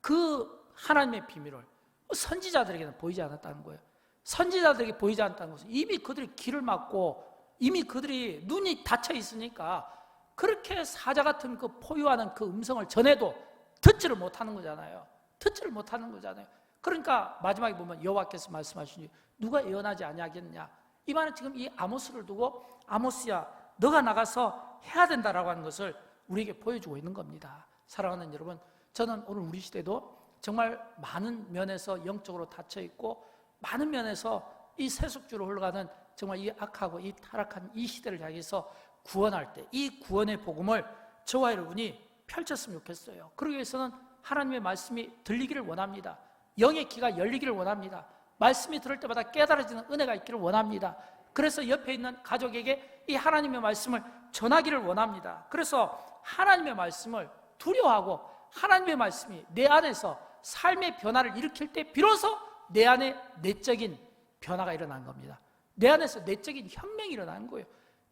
그 하나님의 비밀을 선지자들에게는 보이지 않았다는 거예요. 선지자들에게 보이지 않았다는 것은 이미 그들이 귀를 막고 이미 그들이 눈이 닫혀 있으니까 그렇게 사자 같은 그 포효하는 그 음성을 전해도 듣지를 못하는 거잖아요. 듣지를 못하는 거잖아요. 그러니까 마지막에 보면 여호와께서 말씀하시니 누가 예언하지 아니하겠냐. 이 말은 지금 이 아모스를 두고 아모스야 너가 나가서 해야 된다라고 하는 것을 우리에게 보여주고 있는 겁니다. 사랑하는 여러분, 저는 오늘 우리 시대도 정말 많은 면에서 영적으로 닫혀 있고 많은 면에서 이 세속주로 흘러가는 정말 이 악하고 이 타락한 이 시대를 향해서 구원할 때 이 구원의 복음을 저와 여러분이 펼쳤으면 좋겠어요. 그러기 위해서는 하나님의 말씀이 들리기를 원합니다. 영의 귀가 열리기를 원합니다. 말씀이 들을 때마다 깨달아지는 은혜가 있기를 원합니다. 그래서 옆에 있는 가족에게 이 하나님의 말씀을 전하기를 원합니다. 그래서 하나님의 말씀을 두려워하고 하나님의 말씀이 내 안에서 삶의 변화를 일으킬 때 비로소 내 안에 내적인 변화가 일어난 겁니다. 내 안에서 내적인 혁명이 일어나는 거예요.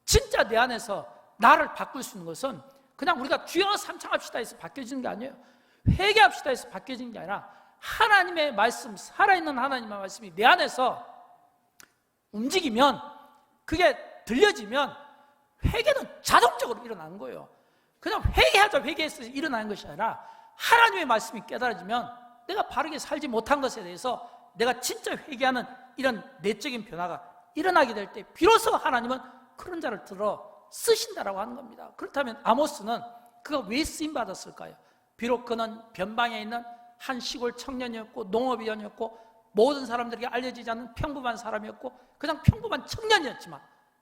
진짜 내 안에서 나를 바꿀 수 있는 것은 그냥 우리가 주여 삼창합시다 해서 바뀌어지는 게 아니에요. 회개합시다 해서 바뀌어지는 게 아니라 하나님의 말씀, 살아있는 하나님의 말씀이 내 안에서 움직이면 그게 들려지면 회개는 자동적으로 일어나는 거예요. 그냥 회개하자 회개해서 일어나는 것이 아니라 하나님의 말씀이 깨달아지면 내가 바르게 살지 못한 것에 대해서 내가 진짜 회개하는 이런 내적인 변화가 일어나게 될 때 비로소 하나님은 그런 자를 들어 쓰신다라고 하는 겁니다. 그렇다면 아모스는 그가 왜 쓰임받았을까요? 비록 그는 변방에 있는 한 시골 청년이었고 농업인이었고 모든 사람들에게 알려지지 않는 평범한 사람이었고 그냥 평범한 청년이었지만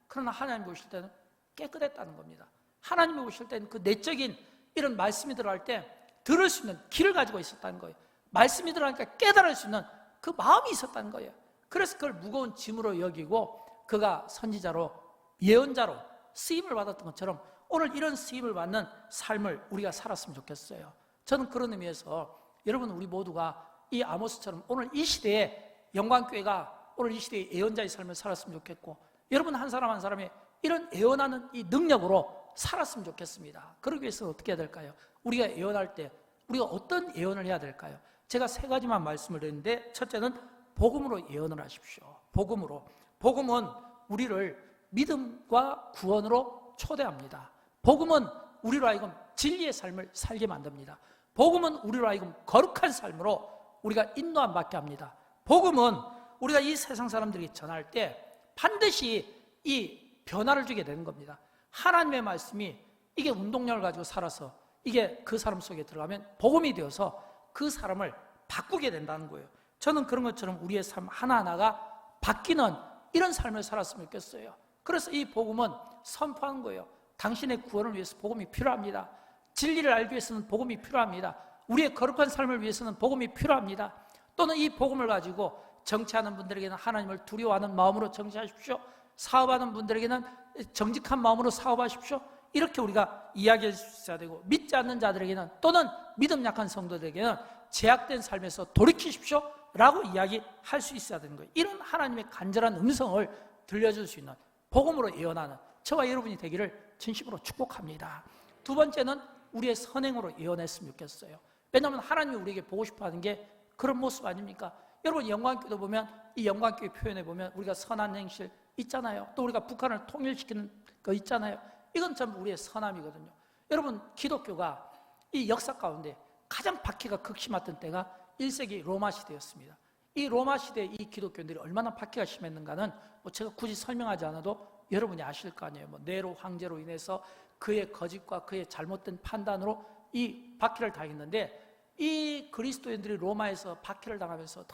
그러나 하나님 보실 때는 깨끗했다는 겁니다. 하나님이 보실 때는 그 내적인 이런 말씀이 들어갈 때 들을 수 있는 귀를 가지고 있었다는 거예요. 말씀이 들어가니까 깨달을 수 있는 그 마음이 있었다는 거예요. 그래서 그걸 무거운 짐으로 여기고 그가 선지자로 예언자로 쓰임을 받았던 것처럼 오늘 이런 쓰임을 받는 삶을 우리가 살았으면 좋겠어요. 저는 그런 의미에서 여러분 우리 모두가 이 아모스처럼 오늘 이 시대에 영광교회가 오늘 이 시대의 예언자의 삶을 살았으면 좋겠고 여러분 한 사람 한 사람의 이런 예언하는 이 능력으로 살았으면 좋겠습니다. 그러기 위해서는 어떻게 해야 될까요? 우리가 예언할 때 우리가 어떤 예언을 해야 될까요? 제가 3가지만 말씀을 드렸는데 첫째는 복음으로 예언을 하십시오. 복음으로. 복음은 우리를 믿음과 구원으로 초대합니다. 복음은 우리로 하여금 진리의 삶을 살게 만듭니다. 복음은 우리로 하여금 거룩한 삶으로 우리가 인도함 받게 합니다. 복음은 우리가 이 세상 사람들에게 전할 때 반드시 이 변화를 주게 되는 겁니다. 하나님의 말씀이 이게 운동력을 가지고 살아서 이게 그 사람 속에 들어가면 복음이 되어서 그 사람을 바꾸게 된다는 거예요. 저는 그런 것처럼 우리의 삶 하나하나가 바뀌는 이런 삶을 살았으면 좋겠어요. 그래서 이 복음은 선포하는 거예요. 당신의 구원을 위해서 복음이 필요합니다. 진리를 알기 위해서는 복음이 필요합니다. 우리의 거룩한 삶을 위해서는 복음이 필요합니다. 또는 이 복음을 가지고 정치하는 분들에게는 하나님을 두려워하는 마음으로 정치하십시오. 사업하는 분들에게는 정직한 마음으로 사업하십시오. 이렇게 우리가 이야기할 수 있어야 되고 믿지 않는 자들에게는 또는 믿음 약한 성도들에게는 제약된 삶에서 돌이키십시오 라고 이야기할 수 있어야 되는 거예요. 이런 하나님의 간절한 음성을 들려줄 수 있는 복음으로 예언하는 저와 여러분이 되기를 진심으로 축복합니다. 2번째는 우리의 선행으로 예언했으면 좋겠어요. 왜냐하면 하나님이 우리에게 보고 싶어하는 게 그런 모습 아닙니까? 여러분 영광교도 보면 이 영광교의 표현에 보면 우리가 선한 행실 있잖아요. 또 우리가 북한을 통일시키는 거 있잖아요. 이건 전부 우리의 선함이거든요. 여러분 기독교가 이 역사 가운데 가장 박해가 극심했던 때가 1세기 로마 시대였습니다. 이 로마 시대의 이 기독교인들이 얼마나 박해가 심했는가는 뭐 제가 굳이 설명하지 않아도 여러분이 아실 거 아니에요. 뭐 네로 황제로 인해서 그의 거짓과 그의 잘못된 판단으로 이 박해를 당했는데, 이 그리스도인들이 로마에서 박해를 당하면서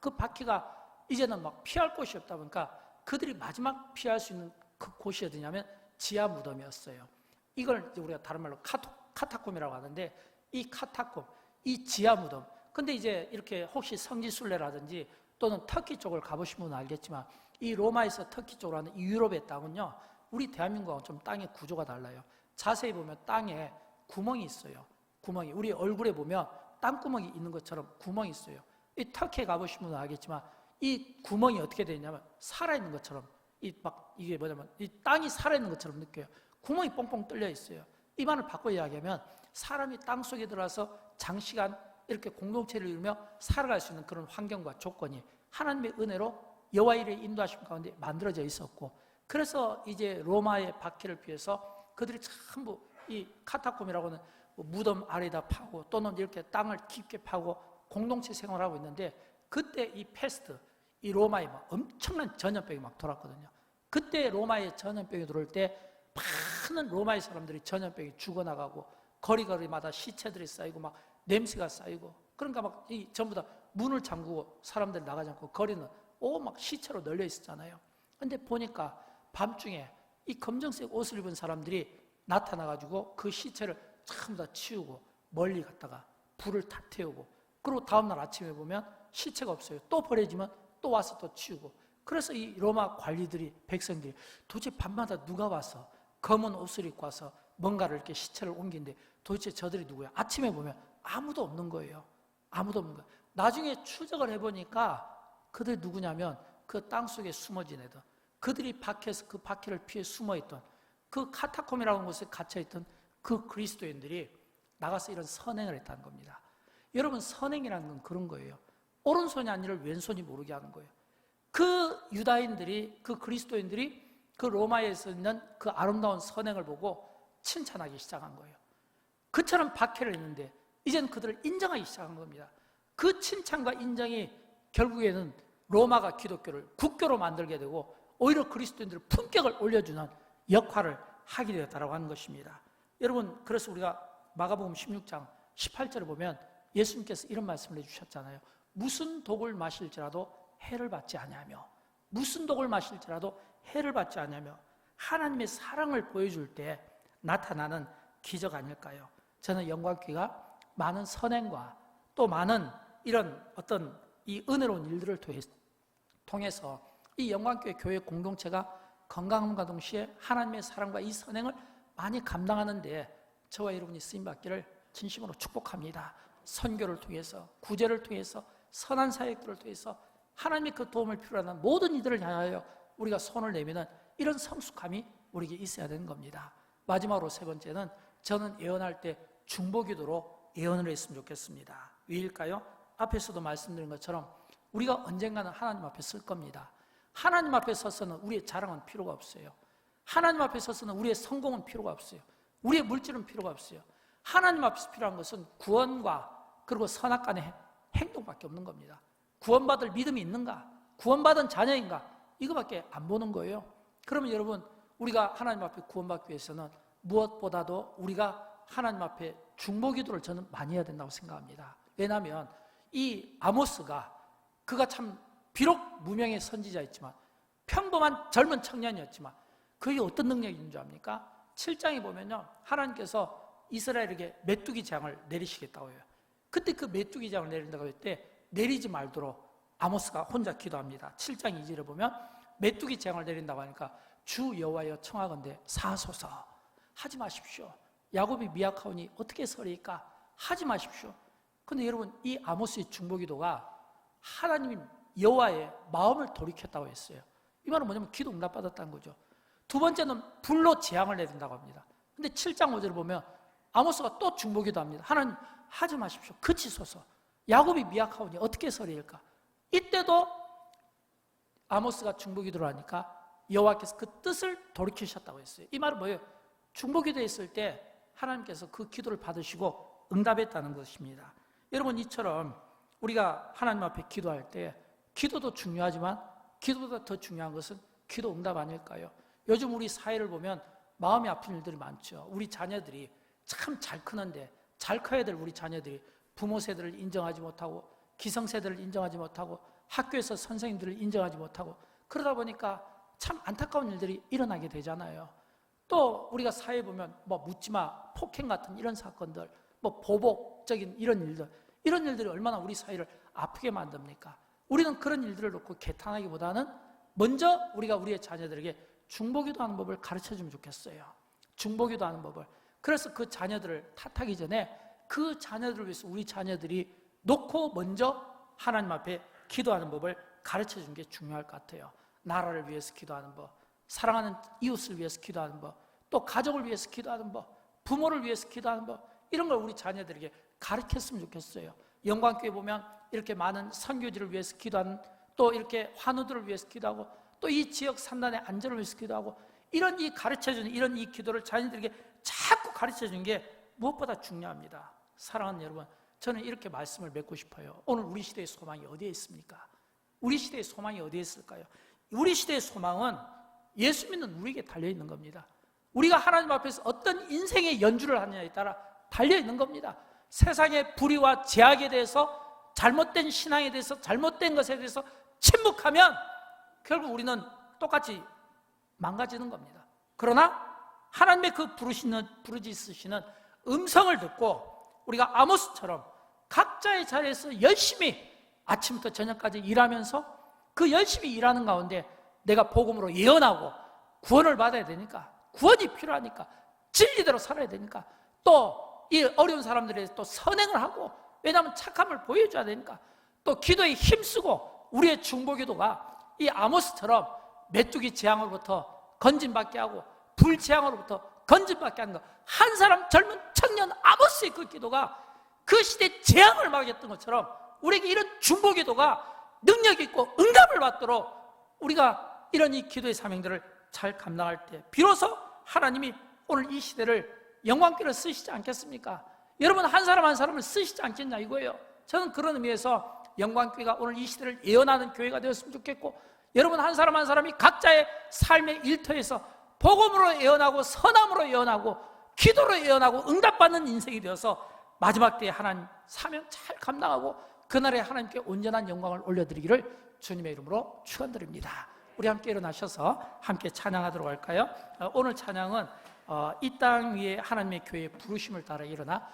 그 박해가 이제는 막 피할 곳이 없다 보니까 그들이 마지막 피할 수 있는 그 곳이 어디냐면 지하 무덤이었어요. 이걸 이제 우리가 다른 말로 카타콤이라고 하는데, 이 카타콤, 이 지하 무덤. 근데 이제 이렇게 혹시 성지순례라든지 또는 터키 쪽을 가보신 분은 알겠지만, 이 로마에서 터키 쪽으로 하는 이 유럽의 땅은요, 우리 대한민국하고 좀 땅의 구조가 달라요. 자세히 보면 땅에 구멍이 있어요. 구멍이, 우리 얼굴에 보면 땅구멍이 있는 것처럼 구멍이 있어요. 이 터키에 가보신 분은 알겠지만 이 구멍이 어떻게 되냐면 살아있는 것처럼, 이게 뭐냐면 이 땅이 살아있는 것처럼 느껴요. 구멍이 뻥뻥 뚫려 있어요. 이 말을 바꿔 이야기하면 사람이 땅 속에 들어와서 장시간 이렇게 공동체를 이루며 살아갈 수 있는 그런 환경과 조건이 하나님의 은혜로 여호와 일의 인도하심 가운데 만들어져 있었고, 그래서 이제 로마의 박해를 피해서 그들이 전부 이 카타콤이라고 하는 무덤 아래다 파고 또는 이렇게 땅을 깊게 파고 공동체 생활을 하고 있는데, 그때 이 패스트, 이 로마에 막 엄청난 전염병이 막 돌았거든요. 그때 로마에 전염병이 들어올 때 많은 로마의 사람들이 전염병이 죽어나가고 거리마다 시체들이 쌓이고 막 냄새가 쌓이고, 그러니까 막 이 전부 다 문을 잠그고 사람들이 나가지 않고 거리는 막 시체로 널려 있었잖아요. 근데 보니까 밤중에 이 검정색 옷을 입은 사람들이 나타나가지고 그 시체를 전부 다 치우고 멀리 갔다가 불을 다 태우고, 그리고 다음날 아침에 보면 시체가 없어요. 또 버려지면 또 와서 또 치우고. 그래서 이 로마 관리들이, 백성들이 도대체 밤마다 누가 와서 검은 옷을 입고 와서 뭔가를 이렇게 시체를 옮기는데 도대체 저들이 누구야? 아침에 보면 아무도 없는 거예요. 아무도 없는 거예요. 나중에 추적을 해보니까 그들이 누구냐면 그 땅속에 숨어진 애들, 그들이 박해에서 그 박해를 피해 숨어있던 그 카타콤이라는 곳에 갇혀있던 그 그리스도인들이 나가서 이런 선행을 했다는 겁니다. 여러분, 선행이라는 건 그런 거예요. 오른손이 아니를 왼손이 모르게 하는 거예요. 그 유다인들이, 그 그리스도인들이 그 로마에서 있는 그 아름다운 선행을 보고 칭찬하기 시작한 거예요. 그처럼 박해를 했는데 이제는 그들을 인정하기 시작한 겁니다. 그 칭찬과 인정이 결국에는 로마가 기독교를 국교로 만들게 되고 오히려 그리스도인들의 품격을 올려주는 역할을 하게 되었다고 하는 것입니다. 여러분, 그래서 우리가 마가복음 16장 18절을 보면 예수님께서 이런 말씀을 해주셨잖아요. 무슨 독을 마실지라도 해를 받지 아니하며, 무슨 독을 마실지라도 해를 받지 아니하며 하나님의 사랑을 보여줄 때 나타나는 기적 아닐까요? 저는 영광교회가 많은 선행과 또 많은 이런 어떤 이 은혜로운 일들을 통해서 이 영광교회 교회 공동체가 건강함과 동시에 하나님의 사랑과 이 선행을 많이 감당하는데 저와 여러분이 쓰임받기를 진심으로 축복합니다. 선교를 통해서, 구제를 통해서, 선한 사역들을 통해서 하나님의 그 도움을 필요로 하는 모든 이들을 향하여 우리가 손을 내미는 이런 성숙함이 우리에게 있어야 되는 겁니다. 마지막으로 세 번째는, 저는 예언할 때 중보기도로 예언을 했으면 좋겠습니다. 왜일까요? 앞에서도 말씀드린 것처럼 우리가 언젠가는 하나님 앞에 설 겁니다. 하나님 앞에 서서는 우리의 자랑은 필요가 없어요. 하나님 앞에 서서는 우리의 성공은 필요가 없어요. 우리의 물질은 필요가 없어요. 하나님 앞에서 필요한 것은 구원과 그리고 선악간의 행동밖에 없는 겁니다. 구원받을 믿음이 있는가? 구원받은 자녀인가? 이거밖에 안 보는 거예요. 그러면 여러분, 우리가 하나님 앞에 구원받기 위해서는 무엇보다도 우리가 하나님 앞에 중보기도를 저는 많이 해야 된다고 생각합니다. 왜냐하면 이 아모스가, 그가 참 비록 무명의 선지자였지만 평범한 젊은 청년이었지만 그게 어떤 능력이 있는 줄 압니까? 7장에 보면요, 하나님께서 이스라엘에게 메뚜기 재앙을 내리시겠다고 해요. 그때 그 메뚜기 재앙을 내린다고 할 때 내리지 말도록 아모스가 혼자 기도합니다. 7장 2절에 보면 메뚜기 재앙을 내린다고 하니까 주 여호와여 청하건대 사소서, 하지 마십시오. 야곱이 미약하오니 어떻게 서리까? 하지 마십시오. 근데 여러분, 이 아모스의 중보기도가 하나님 여호와의 마음을 돌이켰다고 했어요. 이 말은 뭐냐면 기도 응답받았다는 거죠. 두 번째는 불로 재앙을 내린다고 합니다. 근데 7장 5절을 보면 아모스가 또 중보기도 합니다. 하나님, 하지 마십시오. 그치소서. 야곱이 미약하오니 어떻게 서리일까? 이때도 아모스가 중보기도를 하니까 여호와께서 그 뜻을 돌이키셨다고 했어요. 이 말은 뭐예요? 중보기도에 있을 때 하나님께서 그 기도를 받으시고 응답했다는 것입니다. 여러분, 이처럼 우리가 하나님 앞에 기도할 때 기도도 중요하지만 기도보다 더 중요한 것은 기도 응답 아닐까요? 요즘 우리 사회를 보면 마음이 아픈 일들이 많죠. 우리 자녀들이 참 잘 크는데, 잘 커야 될 우리 자녀들이 부모 세대를 인정하지 못하고 기성세대를 인정하지 못하고 학교에서 선생님들을 인정하지 못하고, 그러다 보니까 참 안타까운 일들이 일어나게 되잖아요. 또 우리가 사회에 보면 뭐 묻지마, 폭행 같은 이런 사건들, 뭐 보복적인 이런 일들이 얼마나 우리 사회를 아프게 만듭니까? 우리는 그런 일들을 놓고 개탄하기보다는 먼저 우리가 우리의 자녀들에게 중보기도 하는 법을 가르쳐주면 좋겠어요. 중보기도 하는 법을. 그래서 그 자녀들을 탓하기 전에 그 자녀들을 위해서 우리 자녀들이 놓고 먼저 하나님 앞에 기도하는 법을 가르쳐주는 게 중요할 것 같아요. 나라를 위해서 기도하는 법, 사랑하는 이웃을 위해서 기도하는 법, 또 가족을 위해서 기도하는 법, 부모를 위해서 기도하는 법, 이런 걸 우리 자녀들에게 가르쳤으면 좋겠어요. 영광교회 보면 이렇게 많은 선교지를 위해서 기도하는, 또 이렇게 환우들을 위해서 기도하고, 또 이 지역 산단의 안전을 위해서 기도하고, 이런 이 가르쳐주는 이런 이 기도를 자녀들에게 자꾸 가르쳐주는 게 무엇보다 중요합니다. 사랑하는 여러분, 저는 이렇게 말씀을 맺고 싶어요. 오늘 우리 시대의 소망이 어디에 있습니까? 우리 시대의 소망이 어디에 있을까요? 우리 시대의 소망은 예수 믿는 우리에게 달려있는 겁니다. 우리가 하나님 앞에서 어떤 인생의 연주를 하느냐에 따라 달려있는 겁니다. 세상의 불의와 제약에 대해서, 잘못된 신앙에 대해서, 잘못된 것에 대해서 침묵하면 결국 우리는 똑같이 망가지는 겁니다. 그러나 하나님의 그 부르짖으시는 음성을 듣고 우리가 아모스처럼 각자의 자리에서 열심히 아침부터 저녁까지 일하면서 그 열심히 일하는 가운데 내가 복음으로 예언하고 구원을 받아야 되니까, 구원이 필요하니까, 진리대로 살아야 되니까, 또 이 어려운 사람들에 또 선행을 하고, 왜냐하면 착함을 보여줘야 되니까, 또 기도에 힘쓰고 우리의 중보기도가 이 아모스처럼 메뚜기 재앙으로부터 건진받게 하고 불재앙으로부터 건진받게 하는 것, 한 사람 젊은 청년 아모스의 그 기도가 그 시대의 재앙을 막았던 것처럼 우리에게 이런 중보기도가 능력 있고 응답을 받도록 우리가 이런 이 기도의 사명들을 잘 감당할 때 비로소 하나님이 오늘 이 시대를 영광교회를 쓰시지 않겠습니까? 여러분 한 사람 한 사람을 쓰시지 않겠냐 이거예요. 저는 그런 의미에서 영광교회가 오늘 이 시대를 예언하는 교회가 되었으면 좋겠고, 여러분 한 사람 한 사람이 각자의 삶의 일터에서 복음으로 예언하고 선함으로 예언하고 기도로 예언하고 응답받는 인생이 되어서 마지막 때에 하나님 사명 잘 감당하고 그날에 하나님께 온전한 영광을 올려드리기를 주님의 이름으로 축원드립니다. 우리 함께 일어나셔서 함께 찬양하도록 할까요? 오늘 찬양은 이 땅 위에 하나님의 교회의 부르심을 따라 일어나,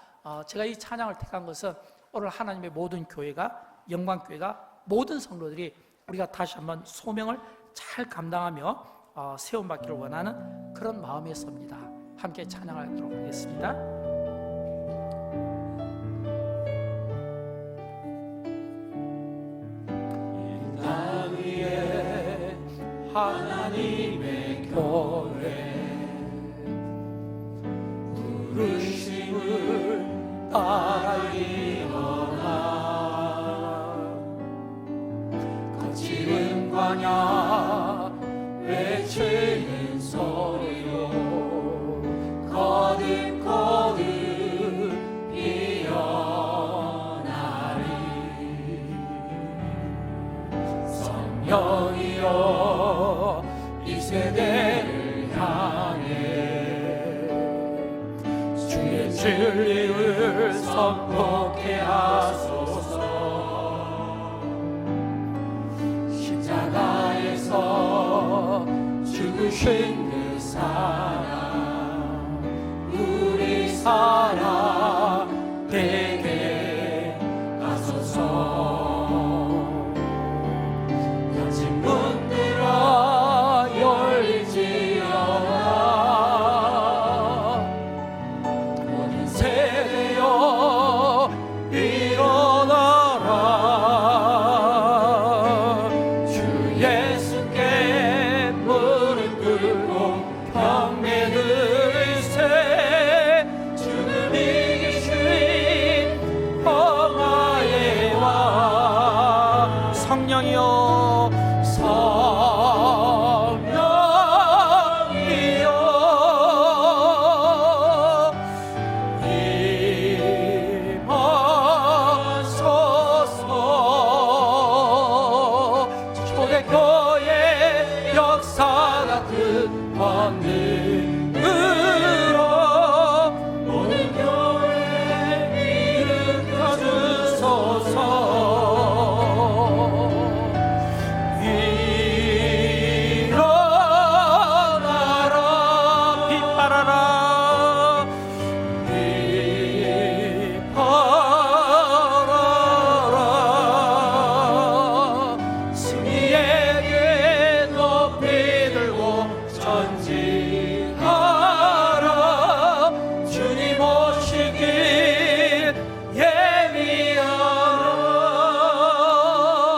제가 이 찬양을 택한 것은 오늘 하나님의 모든 교회가, 영광교회가, 모든 성도들이 우리가 다시 한번 소명을 잘 감당하며 세움받기를 원하는 그런 마음에서입니다. 함께 찬양하도록 하겠습니다. 이 땅 위에 하나님의 교회 부르심을 따라 일어나 거칠은 광야 외치는 소리로 거듭 일어나리. 성령이여 이 세대를 향해 주의 진리를 선포케 하소서. 십자가에서 죽으신 그 사랑, 우리 사랑 되게 하소서. 닫힌 문들아 열리지어라. 모든 세대여 일어나라. 주 예수께 무릎 꿇고